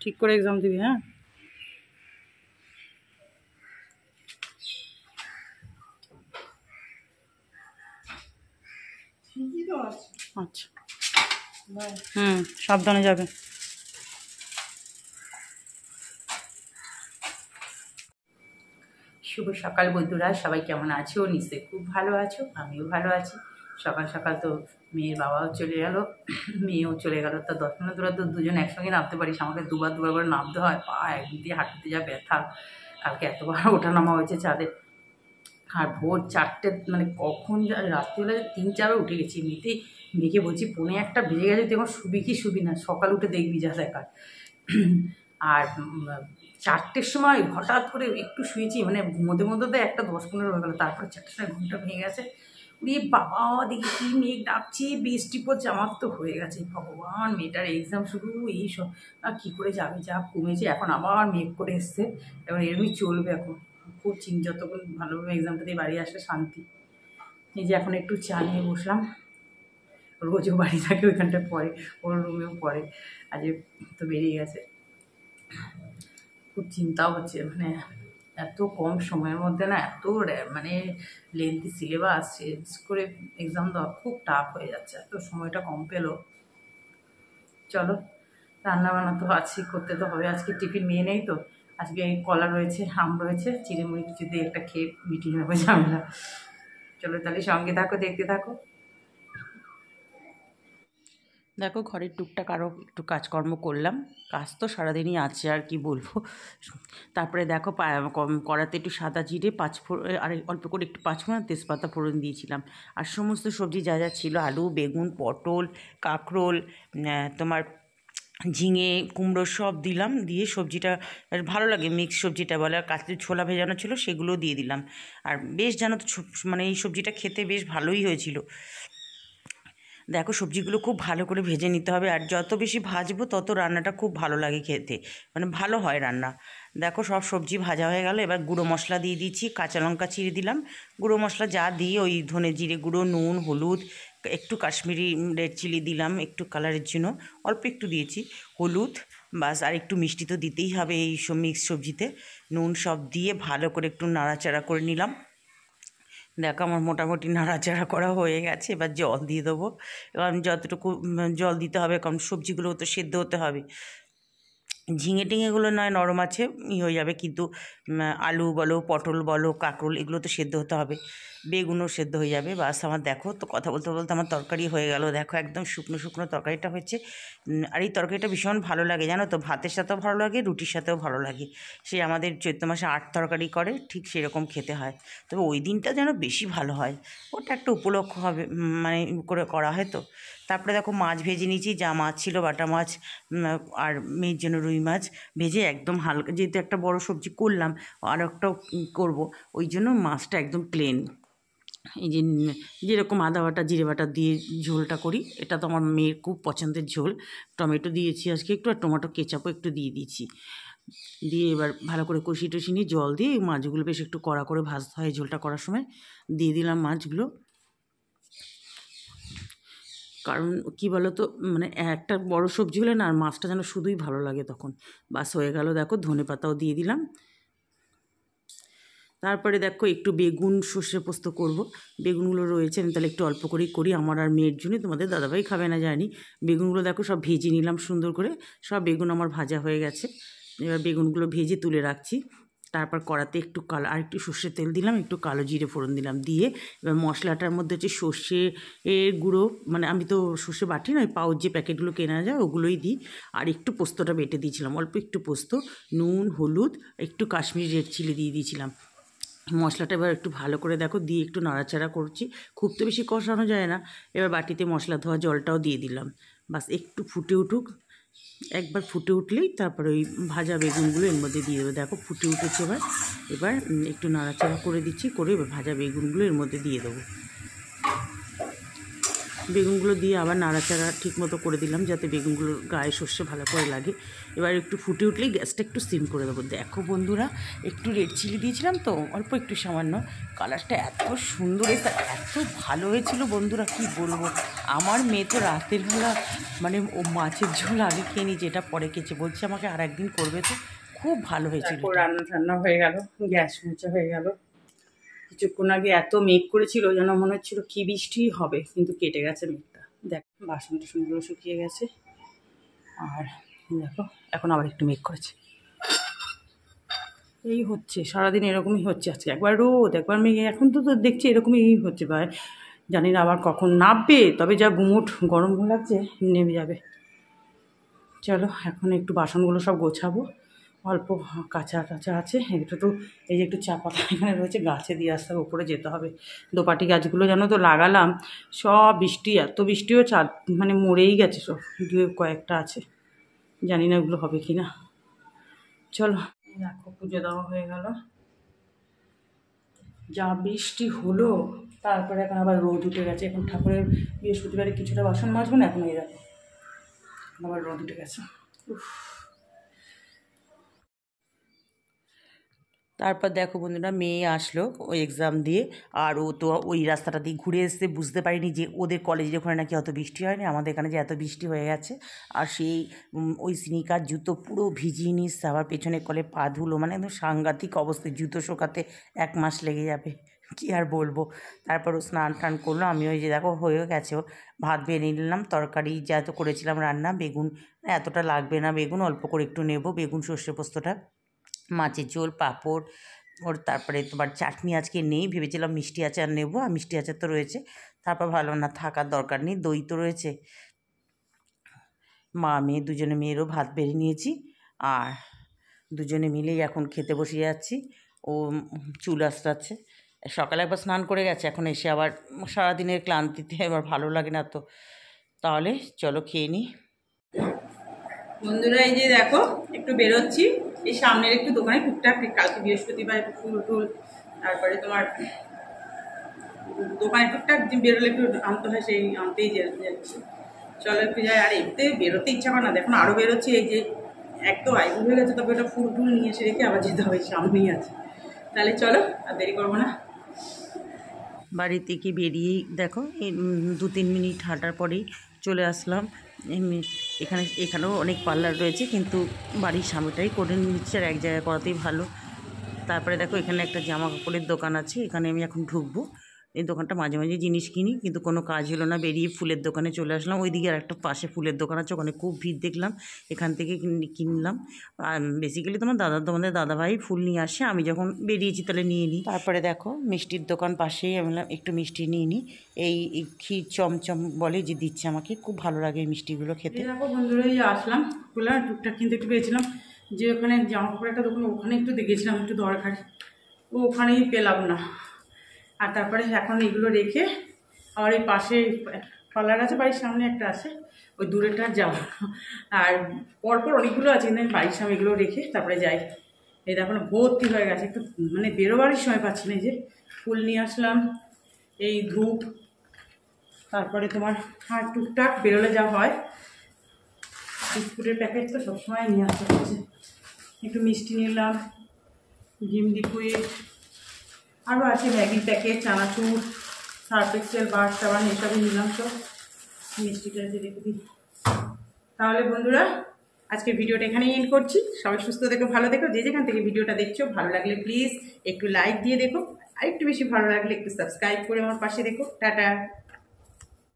ঠিক করে এক্সাম দিবি। হ্যাঁ, আচ্ছা, সাবধানে যাবে। শুভ সকাল বন্ধুরা, সবাই কেমন আছো? নিশ্চয়ই খুব ভালো আছো, আমিও ভালো আছি। সকাল সকাল তো মেয়ের বাবাও চলে গেল, মেয়েও চলে গেল। তা 10 মিনিট তোরা তো দুজন একসঙ্গে নামতে পারিস, আমাকে দুবার করে নামতে হয়। পা একদিক দিয়ে হাঁটতে যা ব্যথা, কালকে এতবার ওঠানামা হয়েছে ছাদে। আর ভোর 4টে, মানে কখন রাত্রিবেলা 3-4 উঠে গেছি। এমনিতেই মেয়েকে বলছি 1:45 বেজে গেছে, তুই এখন শুবি কি শুবি না, সকাল উঠে দেখবি যা দেখার। আর 4টের সময় হঠাৎ করে একটু শুয়েছি, মানে ঘুমোতে তো 1:10-15 হয়ে গেলো। তারপরে 4টের সময় ঘুমটা ভেঙে গেছে। উনি বাবা দেখি কি মেঘ ডাকছি, বৃষ্টি পড়ছে। আমার তো হয়ে গেছে, ভগবান মেয়েটার এক্সাম শুরু, এইসব কী করে যাবে, যা কমেছে, এখন আবার মেঘ করে এসছে। এবার এরমই চলবে এখন। খুব যতক্ষণ ভালোভাবে এক্সামটা দিয়ে বাড়ি আসলে শান্তি। এই যে এখন একটু চা নিয়ে বসলাম। রোজও বাড়ি থাকে, ওইখানটায় পড়ে, ওর রুমেও পড়ে। আজ তো বেরিয়ে গেছে। খুব চিন্তাও হচ্ছে, মানে এত কম সময়ের মধ্যে না, এত মানে লেন্থি সিলেবাস শেষ করে এক্সাম দেওয়া খুব টাফ হয়ে যাচ্ছে। এত সময়টা কম পেলো। চলো, রান্নাবান্না তো আছেই, করতে তো হবে। আজকে টিফিন মেয়ে নেই তো, আজকে কলা রয়েছে, আম রয়েছে, চিড়েমুড়ি কিছু দিয়ে একটা খেয়ে মিটিয়ে নেবো ঝামেলা। চলো তাহলে সঙ্গে থাকো, দেখতে থাকো। দেখো, ঘরের টুকটাক আরও একটু কাজকর্ম করলাম। কাজ তো সারাদিনই আছে, আর কি বলবো। তারপরে দেখো, কড়াতে একটু সাদা জিরে, আর অল্প করে একটু পাঁচফোড়ন, তেজপাতা ফোড়ন দিয়েছিলাম। আর সমস্ত সবজি যা যা ছিল, আলু, বেগুন, পটল, কাঁকরোল, তোমার ঝিঙে, কুমড়ো সব দিলাম। দিয়ে সবজিটা ভালো লাগে, মিক্স সবজিটা বলে। আর কাঁচা ছোলা ভেজানো ছিল, সেগুলো দিয়ে দিলাম। আর বেশ জানো তো, মানে এই সবজিটা খেতে বেশ ভালোই হয়েছিল। দেখো, সবজিগুলো খুব ভালো করে ভেজে নিতে হবে। আর যত বেশি ভাজবো তত রান্নাটা খুব ভালো লাগে খেতে, মানে ভালো হয় রান্না। দেখো, সব সবজি ভাজা হয়ে গেল। এবার গুঁড়ো মশলা দিয়ে দিচ্ছি, কাঁচা লঙ্কা চিড়ে দিলাম। গুঁড়ো মশলা যা দিই, ওই ধনে জিরে গুঁড়ো, নুন, হলুদ, একটু কাশ্মীরি রেড চিলি দিলাম একটু কালারের জন্য, অল্প একটু দিয়েছি হলুদ, বাস। আর একটু মিষ্টি তো দিতেই হবে এই সব মিক্স সবজিতে। নুন সব দিয়ে ভালো করে একটু নাড়াচাড়া করে নিলাম। দেখো, আমার মোটামুটি নাড়াচাড়া করা হয়ে গেছে। এবার জল দিয়ে দেবো। কারণ যতটুকু জল দিতে হবে, কারণ সবজিগুলো তো সেদ্ধ হতে হবে। ঝিঙে টিঙেগুলো নয় নরম আছে, হয়ে যাবে, কিন্তু আলু বলো, পটল বলো, কাঁকরোল, এগুলো তো সেদ্ধ হতে হবে। বেগুনও সেদ্ধ হয়ে যাবে। বাস, আমার দেখো তো কথা বলতে বলতে আমার তরকারি হয়ে গেল। দেখো, একদম শুকনো শুকনো তরকারিটা হয়েছে। আর এই তরকারিটা ভীষণ ভালো লাগে, জানো তো, ভাতের সাথেও ভালো লাগে, রুটির সাথেও ভালো লাগে। সে আমাদের চৈত্র মাসে 8 তরকারি করে, ঠিক সেরকম খেতে হয়। তবে ওই দিনটা যেন বেশি ভালো হয়, ওটা একটা উপলক্ষ হবে, মানে করে করা হয় তো। তারপরে দেখো, মাছ ভেজে নিয়েছি, যা মাছ ছিল, বাটা মাছ, আর মেয়ের জন্য রুই মাছ ভেজে একদম হালকা, যেহেতু একটা বড় সবজি করলাম, আর একটাও করবো, ওই জন্য মাছটা একদম প্লেন। এই যে যেরকম আদা বাটা জিরে বাটা দিয়ে ঝোলটা করি, এটা তো আমার মেয়ের খুব পছন্দের ঝোল। টমেটো দিয়েছি আজকে একটু, আর টমেটো কেচাপও একটু দিয়ে দিয়েছি। দিয়ে এবার ভালো করে কষিয়ে টষিয়ে নিয়ে জল দিয়ে মাছগুলো বেশ একটু কড়া করে ভাজতে হয় ঝোলটা করার সময়। দিয়ে দিলাম মাছগুলো। কারণ কী বলো তো, মানে একটা বড় সবজি হলে না, আর মাছটা যেন শুধুই ভালো লাগে তখন। বাস, হয়ে গেল। দেখো, ধনেপাতাও দিয়ে দিলাম। তারপরে দেখো, একটু বেগুন সর্ষে পোস্ত করব। বেগুনগুলো রয়েছে, আমি তাহলে একটু অল্প করেই করি, আমার আর মেয়ের জন্য। তোমাদের দাদাভাই খাবে না জানি। বেগুনগুলো দেখো সব ভেজে নিলাম সুন্দর করে। সব বেগুন আমার ভাজা হয়ে গেছে। এবার বেগুনগুলো ভেজে তুলে রাখছি। তারপর কড়াতে একটু আর একটু সর্ষের তেল দিলাম, একটু কালো জিরে ফোড়ন দিলাম। দিয়ে এবার মশলাটার মধ্যে হচ্ছে সর্ষে গুঁড়ো, মানে আমি তো সর্ষে বাটি নয়, পাউচ যে প্যাকেটগুলো কেনা যায় ওগুলোই দিই। আর একটু পোস্তটা বেটে দিয়েছিলাম, অল্প একটু পোস্ত, নুন, হলুদ, একটু কাশ্মীরি রেড চিলি দিয়ে দিয়েছিলাম। মশলাটা এবার একটু ভালো করে দেখো দিয়ে একটু নাড়াচাড়া করছি, খুব তো বেশি কষানো যায় না। এবার বাটিতে মশলা ধোয়া জলটাও দিয়ে দিলাম। বাস, একটু ফুটে উঠুক। একবার ফুটে উঠলেই তারপরে ওই ভাজা বেগুনগুলো এর মধ্যে দিয়ে দেবো। দেখো, ফুটে উঠেছে। এবার এবার একটু নাড়াচাড়া করে দিচ্ছি, করে এবার ভাজা বেগুনগুলো এর মধ্যে দিয়ে দেবো। বেগুনগুলো দিয়ে আবার নাড়াচাড়া ঠিক মতো করে দিলাম, যাতে বেগুনগুলোর গায়ে সর্ষে ভালো করে লাগে। এবার একটু ফুটে উঠলেই গ্যাসটা একটু সিম করে দেবো। দেখো বন্ধুরা, একটু রেড চিলি দিয়েছিলাম তো, অল্প একটু সামান্য, কালারটা এত সুন্দর, এত ভালো হয়েছিল বন্ধুরা, কি বলবো। আমার মেয়ে তো রাতের বেলা মানে ও মাছের ঝোল আগে খেয়ে নিয়েছে, এটা পরে খেয়েছে, বলছে আমাকে আর একদিন করবে তো, খুব ভালো হয়েছিল। রান্না ঠান্না হয়ে গেল, গ্যাস মুছা হয়ে গেল। কিছুক্ষণ আগে এত মেঘ করেছিল যেন মনে হচ্ছিল কি বৃষ্টি হবে, কিন্তু কেটে গেছে মেঘটা। দেখ বাসন টাসনগুলো শুকিয়ে গেছে, আর দেখো এখন আবার একটু মেঘ করেছে। এই হচ্ছে সারাদিন এরকমই হচ্ছে, আজকে একবার রোদ একবার মেঘ, এখন তো দেখছি এরকমই হচ্ছে ভাই। জানি না আবার কখন নামবে, তবে যা গুমোট গরম লাগছে নেমে যাবে। চলো এখন একটু বাসনগুলো সব গোছাবো, অল্প কাঁচা টাচা আছে, একটু এই যে একটু চা পাতা এখানে রয়েছে, গাছে দিয়ে আসতে হবে, উপরে যেতে হবে। দোপাটি গাছগুলো জানো তো লাগালাম, সব বৃষ্টি, এত বৃষ্টিও মানে মরেই গেছে সব, কয়েকটা আছে, জানি না ওগুলো হবে কি না। চলো দেখো পুজো দেওয়া হয়ে গেল, যা বৃষ্টি হলো, তারপরে এখন আবার রোদ উঠে গেছে। এখন ঠাকুরের বৃহস্পতিবারে কিছুটা বাসন মাজবো না, এখন এই দেখো আবার রোদ উঠে গেছে। তারপর দেখো বন্ধুরা, মেয়ে আসলো ওই এক্সাম দিয়ে, আর ও তো ওই রাস্তাটা দিয়ে ঘুরে এসে বুঝতে পারিনি যে ওদের কলেজের ওখানে নাকি অত বৃষ্টি হয়নি, আমাদের এখানে যে এত বৃষ্টি হয়ে গেছে। আর সেই ওই স্নিকার জুতো পুরো ভিজিয়ে নিচ্ছে, আবার পেছনে কলে পা ধুলো, মানে একদম সাংঘাতিক অবস্থায়, জুতো শোকাতে 1 মাস লেগে যাবে, কী আর বলবো। তারপর ও স্নান টান করলো, আমি ওই যে দেখো হয়ে গেছে, ভাত বেরিয়ে নিলাম, তরকারি যা তো করেছিলাম রান্না, বেগুন এতটা লাগবে না, বেগুন অল্প করে একটু নেব, বেগুন সর্ষে পোস্তটা, মাছের ঝোল, পাঁপড় তারপরে তোমার চাটনি আজকে নেই, ভেবেছিলাম মিষ্টি আচার নেব, আর মিষ্টি আচার তো রয়েছে। তারপর ভাবলাম না থাকার দরকার নেই, দই তো রয়েছে। মা মেয়ে দুজনে মেয়েরও ভাত বেড়ে নিয়েছি, আর দুজনে মিলেই এখন খেতে বসে যাচ্ছি। ও চুল আঁচড়াচ্ছে, সকালে একবার স্নান করে গেছে, এখন এসে আবার সারাদিনের ক্লান্তিতে এবার ভালো লাগে না তো। তাহলে চলো খেয়ে নিই। বন্ধুরা এই যে দেখো একটু বেরোচ্ছি, এই সামনের একটু দোকানে টুকটাক, কালকে বৃহস্পতিবার একটু ফুল টুল, তারপরে তোমার দোকানে টুকটাক বেরোলে একটু আনতে হয়, সেই আনতেই যাচ্ছি। চলো একটু যাই, আর এতে বেরোতে ইচ্ছা করে না, দেখুন আরও বেরোচ্ছি। এই যে এক তো আইবুড় হয়ে গেছে, তবে ওটা ফুল টুল নিয়ে এসে রেখে আবার যেতে হবে, সামনেই আছে। তাহলে চলো আর দেরি করবো না। বাড়ি থেকে বেরিয়েই দেখো এই 2-3 মিনিট হাঁটার পরেই চলে আসলাম। এখানেও অনেক পার্লার রয়েছে, কিন্তু বাড়ির সামনেটাই করে নিচ্ছে, আর এক জায়গায় করাতেই ভালো। তারপরে দেখো এখানে একটা জামা কাপড়ের দোকান আছে, এখানে আমি এখন ঢুকবো। এই দোকানটা মাঝে মাঝে জিনিস কিনি, কিন্তু কোনো কাজ হলো না, বেরিয়ে ফুলের দোকানে চলে আসলাম। ওইদিকে আর একটা পাশে ফুলের দোকান আছে, ওখানে খুব ভিড় দেখলাম, এখান থেকে কিনলাম। আর বেসিক্যালি তোমাদের দাদাভাই ফুল নিয়ে আসে, আমি যখন বেরিয়েছি তাহলে নিয়ে নিই। তারপরে দেখো মিষ্টির দোকান পাশেই, আমি বললাম একটু মিষ্টি নিয়ে নিই। এই ক্ষীর চমচম বলে যে দিচ্ছে আমাকে, খুব ভালো লাগে এই মিষ্টিগুলো খেতে। দেখো বন্ধুরা এই আসলাম, খুলে টুকটাক কিনতে একটু পেয়েছিলাম, যে ওখানে জামা কাপড় একটা দোকান, ওখানে একটু দেখেছিলাম একটু দরকারি, ওখানেই পেলাম না। আর তারপরে এখন এগুলো রেখে আমার এই পাশে পার্লার আছে, বাড়ির সামনে একটা আছে, ওই দূরেটা যাওয়া, আর পরপর অনেকগুলো আছে, কিন্তু আমি বাড়ির সামনে এগুলো রেখে তারপরে যাই। এই দেখো না ভর্তি হয়ে গেছে, একটু মানে বেরোবারই সময় পাচ্ছি না। এই যে ফুল নিয়ে আসলাম, এই ধূপ, তারপরে তোমার আর টুকটাক বেরোলে যা হয়, বিস্কুটের প্যাকেট তো সবসময় নিয়ে আসতে হচ্ছে, একটু মিষ্টি নিলাম, ভিম লিকুইড, আরও আছে ম্যাগি প্যাকেট, চানাচুর, সার্ফ এক্সেল, বার সাবান, এসবই নিলাম সব, মিষ্টিটা রেখে দিই। তাহলে বন্ধুরা আজকে ভিডিওটা এখানেই এন্ড করছি। সবাই সুস্থ দেখো, ভালো দেখো, যে যেখান থেকে ভিডিওটা দেখছো, ভালো লাগলে প্লিজ একটু লাইক দিয়ে দেখো, আর একটু বেশি ভালো লাগলে একটু সাবস্ক্রাইব করে আমার পাশে দেখো। টাটা।